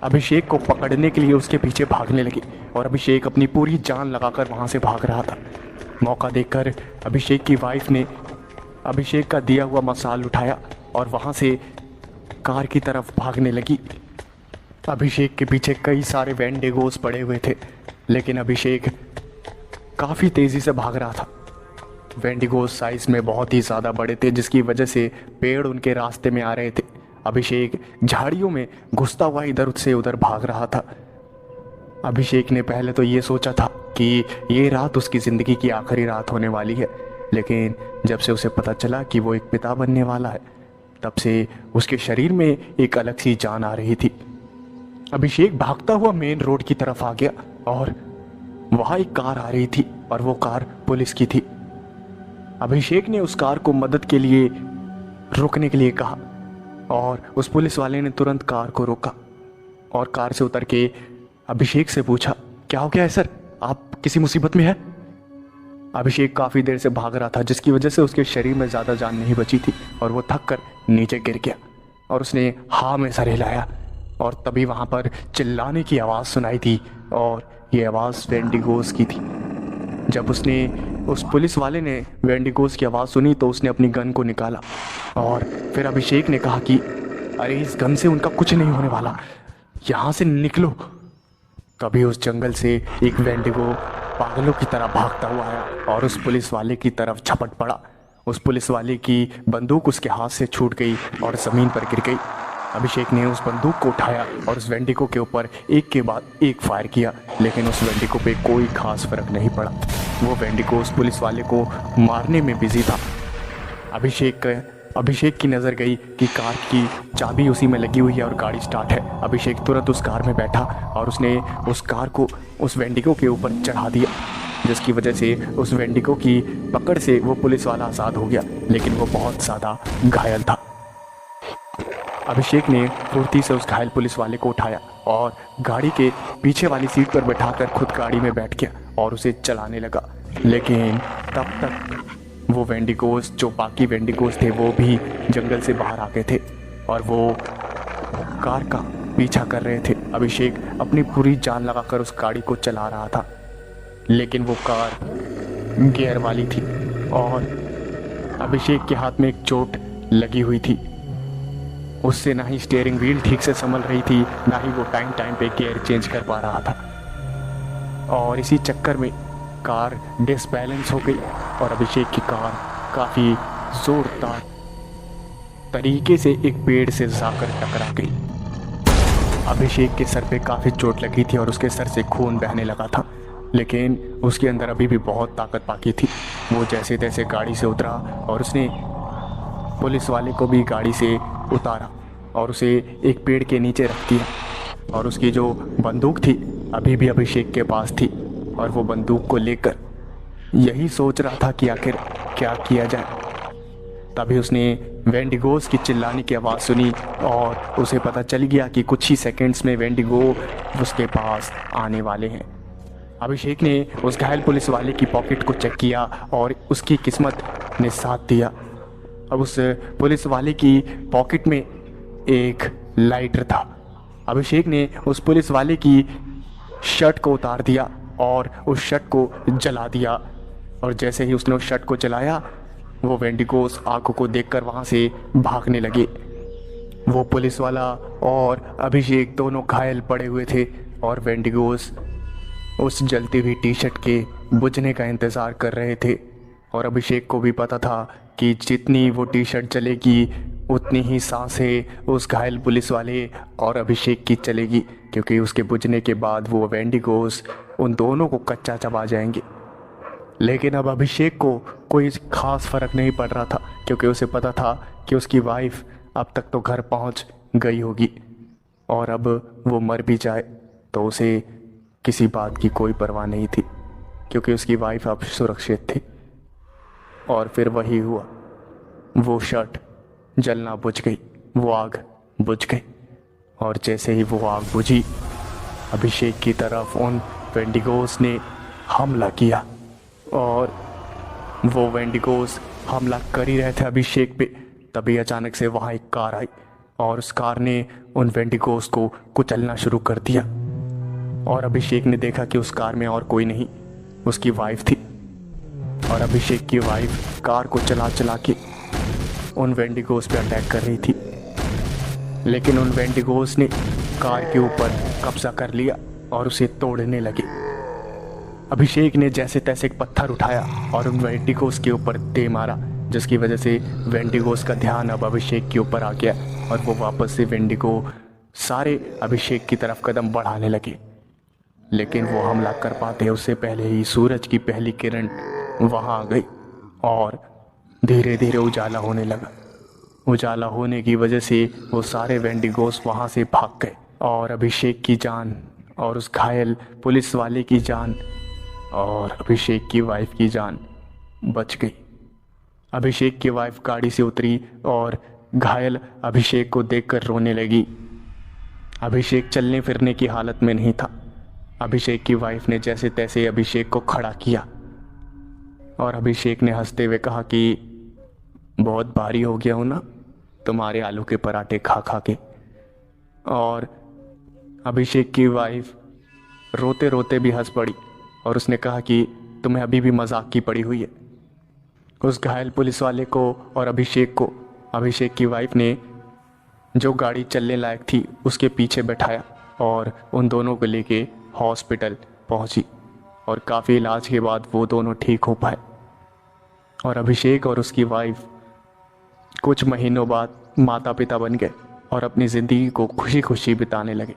अभिषेक को पकड़ने के लिए उसके पीछे भागने लगे और अभिषेक अपनी पूरी जान लगाकर वहां से भाग रहा था। मौका देखकर अभिषेक की वाइफ ने अभिषेक का दिया हुआ मसाल उठाया और वहां से कार की तरफ भागने लगी। अभिषेक के पीछे कई सारे वेंडिगोस पड़े हुए थे, लेकिन अभिषेक काफ़ी तेज़ी से भाग रहा था। वेंडिगोस साइज में बहुत ही ज़्यादा बड़े थे, जिसकी वजह से पेड़ उनके रास्ते में आ रहे थे। अभिषेक झाड़ियों में घुसता हुआ इधर से उधर भाग रहा था। अभिषेक ने पहले तो ये सोचा था कि ये रात उसकी ज़िंदगी की आखिरी रात होने वाली है, लेकिन जब से उसे पता चला कि वो एक पिता बनने वाला है, तब से उसके शरीर में एक अलग सी जान आ रही थी। अभिषेक भागता हुआ मेन रोड की तरफ आ गया और वहां एक कार आ रही थी और वो कार पुलिस की थी। अभिषेक ने उस कार को मदद के लिए रुकने के लिए कहा और उस पुलिस वाले ने तुरंत कार को रोका और कार से उतर के अभिषेक से पूछा, क्या हो गया है सर, आप किसी मुसीबत में है? अभिषेक काफी देर से भाग रहा था जिसकी वजह से उसके शरीर में ज्यादा जान नहीं बची थी और वो थक कर नीचे गिर गया और उसने हाँ में सर हिलाया और तभी वहां पर चिल्लाने की आवाज सुनाई थी और ये आवाज वेंडिगोस की थी। जब उस पुलिस वाले ने वेंडिगोस की आवाज सुनी तो उसने अपनी गन को निकाला और फिर अभिषेक ने कहा कि अरे इस गन से उनका कुछ नहीं होने वाला, यहां से निकलो। तभी उस जंगल से एक वेंडिगो पागलों की तरह भागता हुआ आया और उस पुलिस वाले की तरफ झपट पड़ा। उस पुलिस वाले की बंदूक उसके हाथ से छूट गई और जमीन पर गिर गई। अभिषेक ने उस बंदूक को उठाया और उस वेंडिगो के ऊपर एक के बाद एक फायर किया, लेकिन उस वेंडिगो पे कोई खास फर्क नहीं पड़ा। वो वेंडिगो उस पुलिस वाले को मारने में बिजी था। अभिषेक की नज़र गई कि कार की चाबी उसी में लगी हुई है और गाड़ी स्टार्ट है। अभिषेक तुरंत उस कार में बैठा और उसने उस कार को उस वेंडिगो के ऊपर चढ़ा दिया, जिसकी वजह से उस वेंडिगो की पकड़ से वो पुलिस वाला आज़ाद हो गया, लेकिन वो बहुत ज़्यादा घायल था। अभिषेक ने फुर्ती से उस घायल पुलिस वाले को उठाया और गाड़ी के पीछे वाली सीट पर बैठाकर खुद गाड़ी में बैठ गया और उसे चलाने लगा। लेकिन तब तक वो वेंडिगोस, जो बाकी वेंडिगोस थे, वो भी जंगल से बाहर आ गए थे और वो कार का पीछा कर रहे थे। अभिषेक अपनी पूरी जान लगाकर उस गाड़ी को चला रहा था, लेकिन वो कार गियर वाली थी और अभिषेक के हाथ में एक चोट लगी हुई थी। उससे ना ही स्टीयरिंग व्हील ठीक से संभल रही थी, ना ही वो टाइम पे गियर चेंज कर पा रहा था और इसी चक्कर में कार डिसबैलेंस हो गई और अभिषेक की कार काफ़ी जोरदार तरीके से एक पेड़ से जाकर टकरा गई। अभिषेक के सर पे काफ़ी चोट लगी थी और उसके सर से खून बहने लगा था, लेकिन उसके अंदर अभी भी बहुत ताकत बाकी थी। वो जैसे तैसे गाड़ी से उतरा और उसने पुलिस वाले को भी गाड़ी से उतारा और उसे एक पेड़ के नीचे रख दिया और उसकी जो बंदूक थी अभी भी अभिषेक के पास थी और वो बंदूक को लेकर यही सोच रहा था कि आखिर क्या किया जाए। तभी उसने वेंडिगोस की चिल्लाने की आवाज़ सुनी और उसे पता चल गया कि कुछ ही सेकंड्स में वेंडिगो उसके पास आने वाले हैं। अभिषेक ने उस घायल पुलिस वाले की पॉकेट को चेक किया और उसकी किस्मत ने साथ दिया। अब उस पुलिस वाले की पॉकेट में एक लाइटर था। अभिषेक ने उस पुलिस वाले की शर्ट को उतार दिया और उस शर्ट को जला दिया और जैसे ही उसने उस शर्ट को जलाया वो वेंडिगोस आंखों को देखकर वहाँ से भागने लगे। वो पुलिस वाला और अभिषेक दोनों घायल पड़े हुए थे और वेंडिगोस उस जलती हुई टी शर्ट के बुझने का इंतज़ार कर रहे थे और अभिषेक को भी पता था कि जितनी वो टी शर्ट जलेगी उतनी ही सांसें उस घायल पुलिस वाले और अभिषेक की चलेगी, क्योंकि उसके बुझने के बाद वो वेंडिगोस उन दोनों को कच्चा चबा जाएंगे। लेकिन अब अभिषेक को कोई खास फर्क नहीं पड़ रहा था, क्योंकि उसे पता था कि उसकी वाइफ अब तक तो घर पहुंच गई होगी और अब वो मर भी जाए तो उसे किसी बात की कोई परवाह नहीं थी, क्योंकि उसकी वाइफ अब सुरक्षित थी। और फिर वही हुआ, वो शर्ट जलना बुझ गई, वो आग बुझ गई और जैसे ही वो आग बुझी अभिषेक की तरफ उन वेंडिगोस ने हमला किया और वो वेंडिगोस हमला कर ही रहे थे अभिषेक पे। तभी अचानक से वहाँ एक कार आई और उस कार ने उन वेंडिगोस को कुचलना शुरू कर दिया और अभिषेक ने देखा कि उस कार में और कोई नहीं, उसकी वाइफ थी और अभिषेक की वाइफ कार को चला चला के उन वेंडिगोस पे अटैक कर रही थी। लेकिन उन वेंडिगोस ने कार के ऊपर कब्जा कर लिया और उसे तोड़ने लगे। अभिषेक ने जैसे तैसे एक पत्थर उठाया और उन वेंडिगोस के ऊपर दे मारा, जिसकी वजह से वेंडिगोस का ध्यान अब अभिषेक के ऊपर आ गया और वो वापस से वेंडिगो सारे अभिषेक की तरफ कदम बढ़ाने लगे। लेकिन वो हमला कर पाते उससे पहले ही सूरज की पहली किरण वहाँ आ गई और धीरे धीरे उजाला होने लगा। उजाला होने की वजह से वो सारे वेंडिगोस वहाँ से भाग गए और अभिषेक की जान और उस घायल पुलिस वाले की जान और अभिषेक की वाइफ की जान बच गई। अभिषेक की वाइफ गाड़ी से उतरी और घायल अभिषेक को देखकर रोने लगी। अभिषेक चलने फिरने की हालत में नहीं था। अभिषेक की वाइफ ने जैसे तैसे अभिषेक को खड़ा किया और अभिषेक ने हंसते हुए कहा कि बहुत भारी हो गया हूं ना तुम्हारे आलू के पराठे खा खा के। और अभिषेक की वाइफ रोते रोते भी हंस पड़ी और उसने कहा कि तुम्हें अभी भी मजाक की पड़ी हुई है। उस घायल पुलिस वाले को और अभिषेक को अभिषेक की वाइफ ने जो गाड़ी चलने लायक थी उसके पीछे बैठाया और उन दोनों को लेके हॉस्पिटल पहुंची और काफ़ी इलाज के बाद वो दोनों ठीक हो पाए और अभिषेक और उसकी वाइफ कुछ महीनों बाद माता पिता बन गए और अपनी ज़िंदगी को खुशी खुशी बिताने लगे।